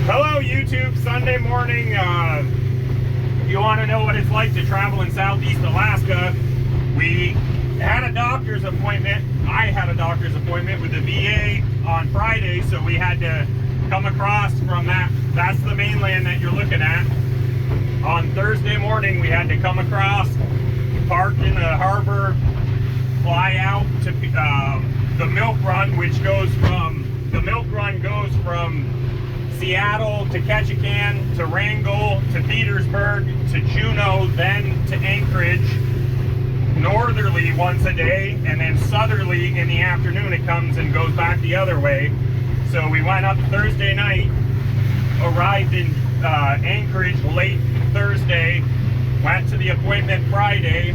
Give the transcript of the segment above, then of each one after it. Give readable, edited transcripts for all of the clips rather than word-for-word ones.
Hello YouTube, Sunday morning. If you want to know what it's like to travel in Southeast Alaska, we had a doctor's appointment. I had a doctor's appointment with the VA on Friday, so we had to come across from that's the mainland that you're looking at. On Thursday morning, we had to come across, park in the harbor, fly out to the milk run, which goes from Seattle to Ketchikan to Wrangell to Petersburg to Juneau, then to Anchorage, northerly once a day, and then southerly in the afternoon it comes and goes back the other way. So we went up Thursday night, arrived in Anchorage late Thursday, went to the appointment Friday,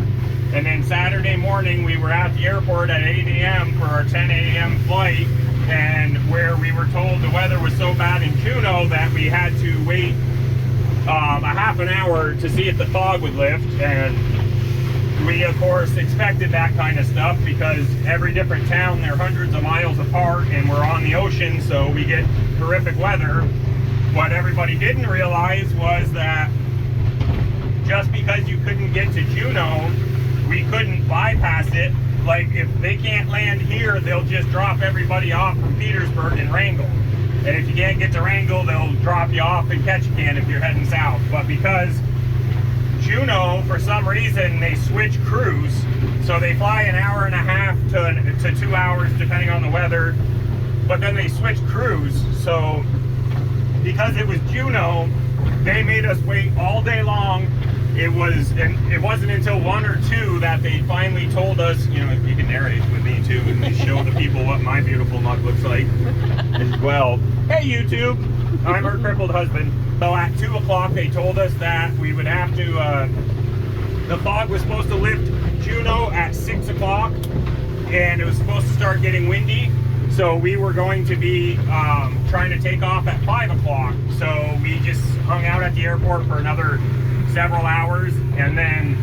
and then Saturday morning we were at the airport at 8 a.m. for our 10 a.m. flight, and where we were told the weather was so bad in Juneau that we had to wait a half an hour to see if the fog would lift. And we of course expected that kind of stuff because every different town, they're hundreds of miles apart and we're on the ocean, so we get horrific weather. What everybody didn't realize was that just because you couldn't get to Juneau, we couldn't bypass it. Like, if they can't land here, they'll just drop everybody off from Petersburg and Wrangell. And if you can't get to Wrangell, they'll drop you off in Ketchikan if you're heading south. But because Juneau, for some reason, they switch crews, so they fly an hour and a half to 2 hours, depending on the weather, but then they switch crews. So because it was Juneau, they made us wait all day long. It wasn't until 1 or 2 that they finally told us, you know, if you can narrate with me too and show the people what my beautiful mug looks like as well. Hey YouTube, I'm her crippled husband. So at 2 o'clock they told us that we would have to, the fog was supposed to lift Juneau at 6 o'clock and it was supposed to start getting windy. So we were going to be trying to take off at 5 o'clock. So we just hung out at the airport for another several hours, and then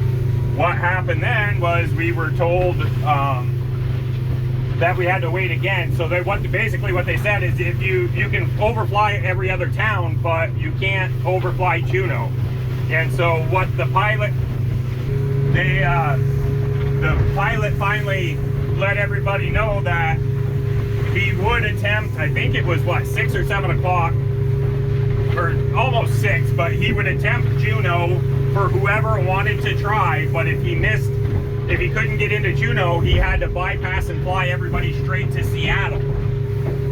what happened then was we were told that we had to wait again. So basically what they said is if you can overfly every other town, but you can't overfly Juneau. And so what the pilot finally let everybody know that he would attempt, I think it was what, 6 or 7 o'clock, or almost 6, but he would attempt Juneau for whoever wanted to try. But if he couldn't get into Juneau, he had to bypass and fly everybody straight to Seattle.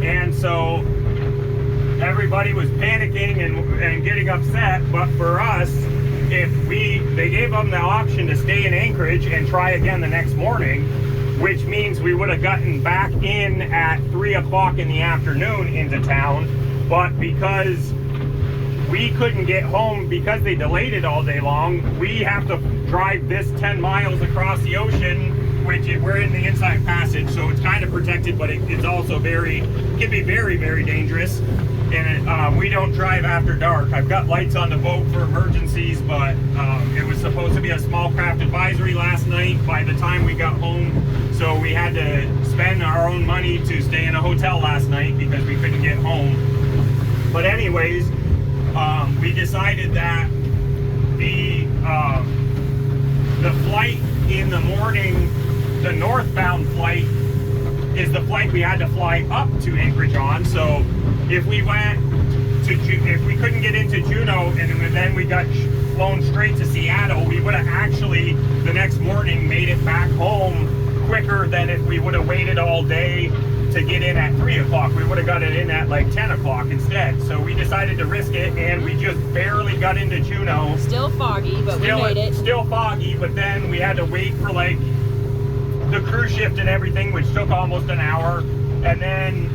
And so everybody was panicking and getting upset. But for us, they gave them the option to stay in Anchorage and try again the next morning, which means we would have gotten back in at 3 o'clock in the afternoon into town. But because we couldn't get home because they delayed it all day long, we have to drive this 10 miles across the ocean, which we're in the inside passage, so it's kind of protected, but it's also can be very, very dangerous. And we don't drive after dark. I've got lights on the boat for emergencies, but it was supposed to be a small craft advisory last night by the time we got home, so we had to spend our own money to stay in a hotel last night because we couldn't get home. But anyways, we decided that the flight in the morning, the northbound flight, is the flight we had to fly up to Anchorage on. So if we couldn't get into Juneau and then we got flown straight to Seattle, we would have actually the next morning made it back home quicker than if we would have waited all day to get in at 3 o'clock. We would have got it in at like 10 o'clock instead. So we decided to risk it, and we just barely got into Juneau. Still foggy, but we made it. Still foggy, but then we had to wait for like the crew shift and everything, which took almost an hour. And then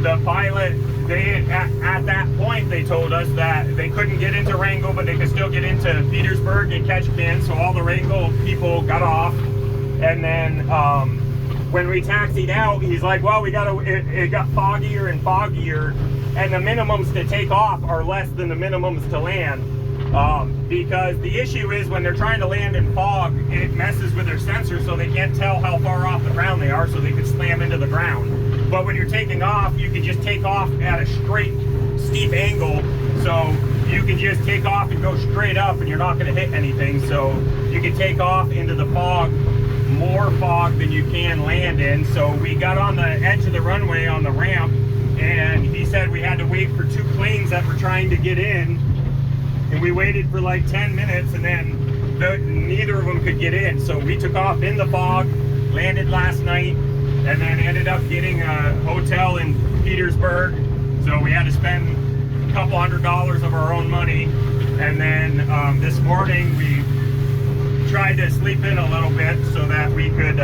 the pilot, at that point, they told us that they couldn't get into Wrangell, but they could still get into Petersburg and Ketchikan. So all the Wrangell people got off, and then when we taxied out, he's like, well, it got foggier and foggier, and the minimums to take off are less than the minimums to land. Because the issue is when they're trying to land in fog, it messes with their sensors, so they can't tell how far off the ground they are, so they could slam into the ground. but when you're taking off, you can just take off at a straight, steep angle. So you can just take off and go straight up and you're not going to hit anything. So you can take off into the fog, more fog than you can land in. So we got on the edge of the runway on the ramp, and he said we had to wait for 2 planes that were trying to get in, and we waited for like 10 minutes, and then neither of them could get in. So we took off in the fog, landed last night, and then ended up getting a hotel in Petersburg. So we had to spend a couple $100 of our own money. And then this morning we tried to sleep in a little bit so that we could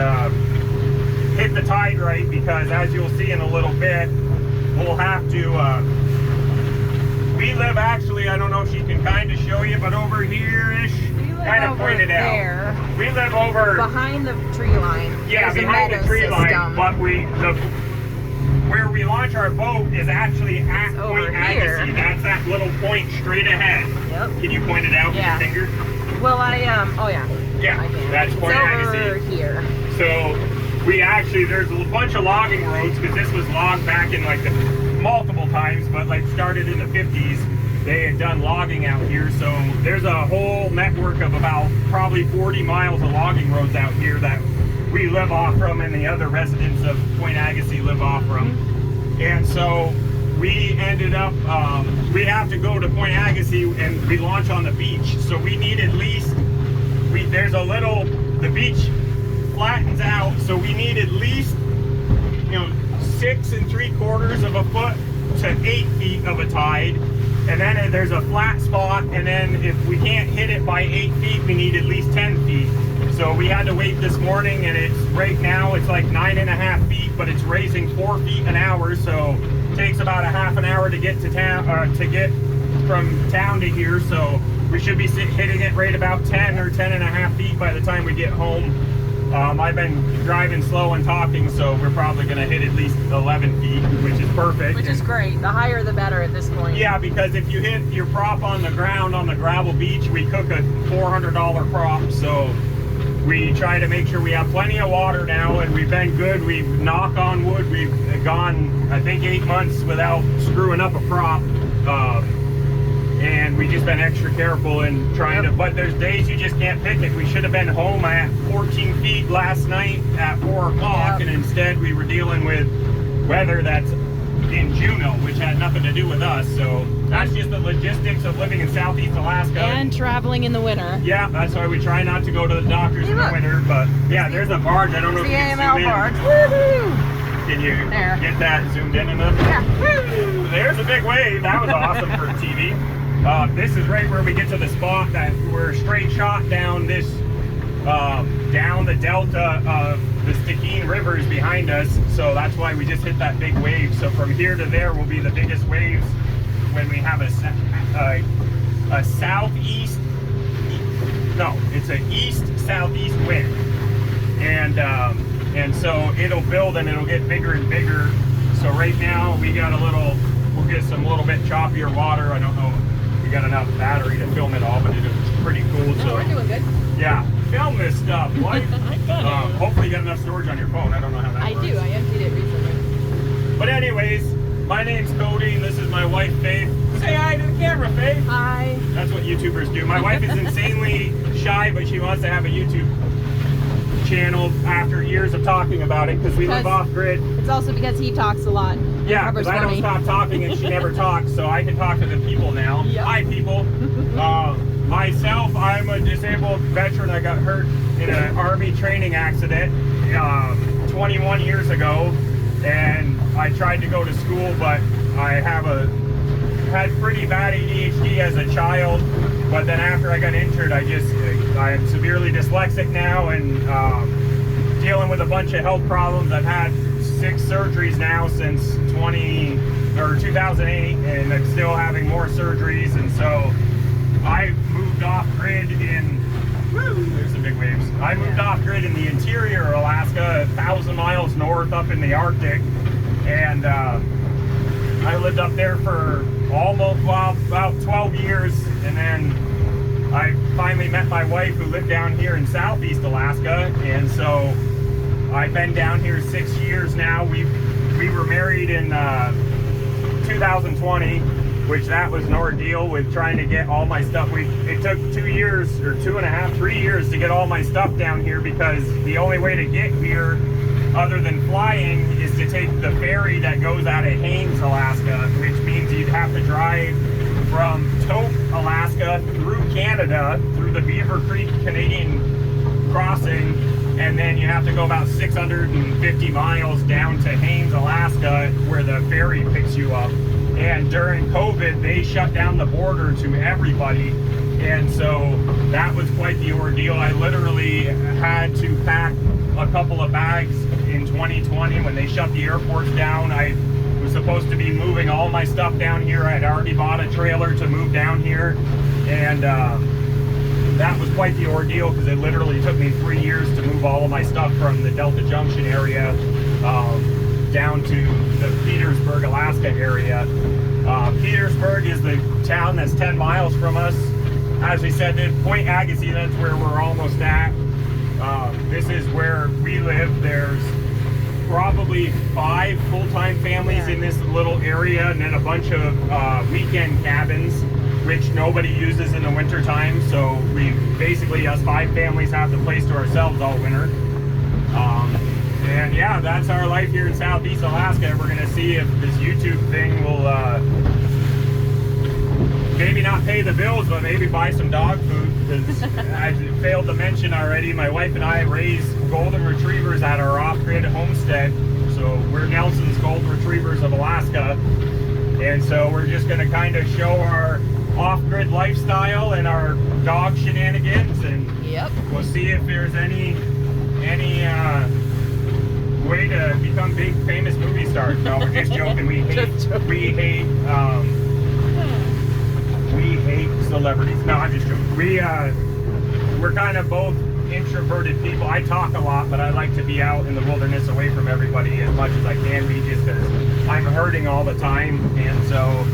hit the tide right, because as you'll see in a little bit, we'll have to, we live actually, I don't know if she can kind of show you, but over here-ish, kind of pointed out. We live over behind the tree line. Yeah, behind the tree line. But where we launch our boat is actually at Point Agassiz. That's that little point straight ahead. Yep. Can you point it out with your finger? Well, oh yeah. Yeah, that's Point Agassiz. Over here. So we actually, there's a bunch of logging roads, because this was logged back in like multiple times, but like started in the 50s. They had done logging out here, so there's a whole network of about probably 40 miles of logging roads out here that we live off from, and the other residents of Point Agassiz live off from. And so we ended up, we have to go to Point Agassiz and we launch on the beach. So we need at least, there's a little, the beach flattens out, so we need at least, 6 3/4 of a foot to 8 feet of a tide. And then there's a flat spot, and then if we can't hit it by 8 feet, we need at least 10 feet. So we had to wait this morning, and it's right now it's like 9.5 feet, but it's raising 4 feet an hour, so it takes about a half an hour to get to town, to get from town to here. So we should be hitting it right about 10 or 10.5 feet by the time we get home. I've been driving slow and talking, so we're probably going to hit at least 11 feet, which is perfect. Which is great. The higher the better at this point. Yeah, because if you hit your prop on the ground on the gravel beach, we cook a $400 prop, so we try to make sure we have plenty of water now, and we've been good. We've, knock on wood, we've gone, I think, 8 months without screwing up a prop. And we just been extra careful and trying to, but there's days you just can't pick it. We should have been home at 14 feet last night at 4 o'clock, and instead we were dealing with weather that's in Juneau, which had nothing to do with us. So that's just the logistics of living in Southeast Alaska. And traveling in that. Yeah, that's why we try not to go to the doctors in the winter. But yeah, there's a barge. I don't know if you can zoom in. Barge. Woohoo! Can you get that zoomed in enough? Yeah. Woo! There's a big wave. That was awesome for TV. This is right where we get to the spot that we're straight shot down this, down the delta of the Stikine River is behind us. So that's why we just hit that big wave. So from here to there will be the biggest waves when we have a southeast, no, it's an east-southeast wind. And so it'll build and it'll get bigger and bigger. So right now we got we'll get some little bit choppier water. I don't know if we got enough battery to film it all, but it's pretty cool. No, So we're doing good. Yeah, film this stuff. Hopefully you got enough storage on your phone. I don't know how that works. I do. I emptied it recently. But anyways, my name's Cody and this is my wife, Faith. Say hi to the camera, Faith. Hi. That's what YouTubers do. My wife is insanely shy, but she wants to have a YouTube channel after years of talking about it because we live off grid. It's also because he talks a lot. Yeah, because I don't stop talking and she never talks, so I can talk to the people now. Yep. Hi, people. Myself, I'm a disabled veteran. I got hurt in an Army training accident 21 years ago, and I tried to go to school, but I had pretty bad ADHD as a child. But then after I got injured, I'm severely dyslexic now and dealing with a bunch of health problems. I've had 6 surgeries now since 2008, and I'm still having more surgeries. And so I moved off grid there's some big waves. I moved off grid in the interior of Alaska, 1,000 miles north up in the Arctic. And I lived up there for about 12 years, and then I finally met my wife who lived down here in Southeast Alaska, and so I've been down here 6 years now. We've we were married in 2020, which that was an ordeal with trying to get all my stuff. It took 2 years or 2.5, 3 years to get all my stuff down here, because the only way to get here other than flying is to take the ferry that goes out of Haines, Alaska, which means you'd have to drive from Tote, Alaska through Canada, through the Beaver Creek Canadian crossing, and then you have to go about 650 miles down to Haines, Alaska, where the ferry picks you up. And during COVID, they shut down the border to everybody, and so that was quite the ordeal. I literally had to pack a couple of bags in 2020 when they shut the airports down. I was supposed to be moving all my stuff down here. I had already bought a trailer to move down here, and that was quite the ordeal, because it literally took me 3 years to move all of my stuff from the Delta Junction area down to the Petersburg, Alaska area. Petersburg is the town that's 10 miles from us. As we said, Point Agassiz, that's where we're almost at. This is where we live. There's probably 5 full-time families in this little area, and then a bunch of weekend cabins, which nobody uses in the winter time. So we basically, us 5 families, have the place to ourselves all winter. And yeah, that's our life here in Southeast Alaska. We're gonna see if this YouTube thing will maybe not pay the bills, but maybe buy some dog food, because I failed to mention already, my wife and I raise golden retrievers at our off-grid homestead. So we're Nelson's Golden Retrievers of Alaska, and so we're just going to kind of show our off-grid lifestyle and our dog shenanigans, and we'll see if there's any way to become big famous movie stars. No, we're just joking. We hate celebrities. No, I'm just joking. We're kind of both introverted people. I talk a lot, but I like to be out in the wilderness away from everybody as much as I can be, just because I'm hurting all the time. And so,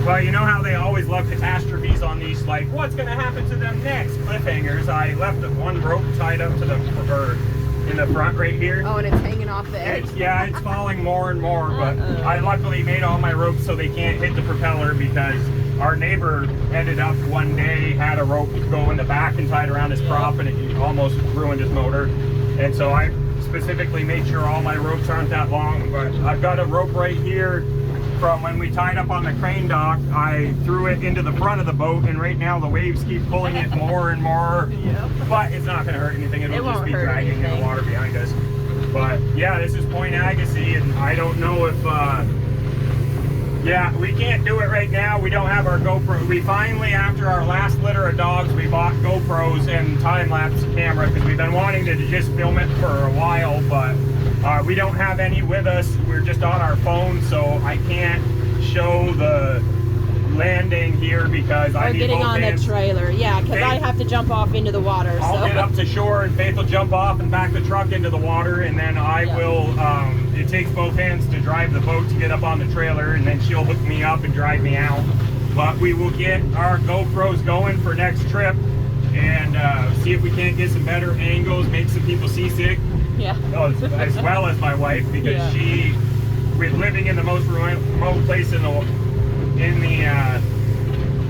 well, you know how they always love catastrophes on these, like, what's going to happen to them next cliffhangers. I left one rope tied up to in the front right here. Oh, and it's hanging off the edge. Yeah, it's falling more and more, but I luckily made all my ropes so they can't hit the propeller, because our neighbor ended up one day, had a rope go in the back and tied around his prop, and it almost ruined his motor. And so I specifically made sure all my ropes aren't that long, but I've got a rope right here from when we tied up on the crane dock. I threw it into the front of the boat, and right now the waves keep pulling it more and more. But it's not going to hurt anything. It'll just be dragging in the water behind us. But yeah, this is Point Agassiz, and I don't know if yeah, we can't do it right now. We don't have our GoPro. We finally, after our last litter of dogs, we bought GoPros and time-lapse camera, because we've been wanting to just film it for a while, but we don't have any with us. We're just on our phone, so I can't show the landing here, because I need getting both on hands. the trailer. Yeah, because I have to jump off into the water. I'll get up to shore, and Faith will jump off and back the truck into the water, and then I will, it takes both hands to drive the boat to get up on the trailer, and then she'll hook me up and drive me out. But we will get our GoPros going for next trip, and see if we can't get some better angles, make some people seasick. Yeah. As well as my wife, because she, with living in the most remote place in the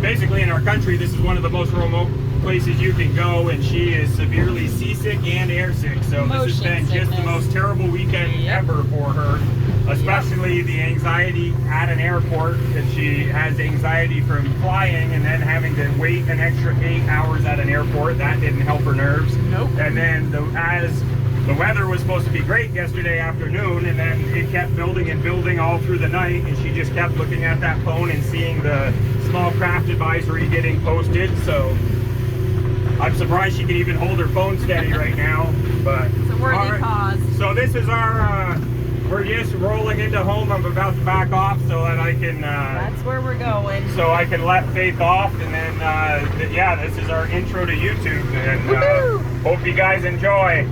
basically in our country, this is one of the most remote places you can go, and she is severely seasick and airsick. So this has been just the most terrible weekend ever for her, especially the anxiety at an airport, because she has anxiety from flying and then having to wait an extra 8 hours at an airport. That didn't help her nerves. Nope. And then as the weather was supposed to be great yesterday afternoon, and then it kept building and building all through the night, and she just kept looking at that phone and seeing the small craft advisory getting posted. So I'm surprised she can even hold her phone steady right now. But it's a worthy cause. So this is our we're just rolling into home. I'm about to back off so that I can that's where we're going, so I can let Faith off, and then yeah, this is our intro to YouTube, and hope you guys enjoy.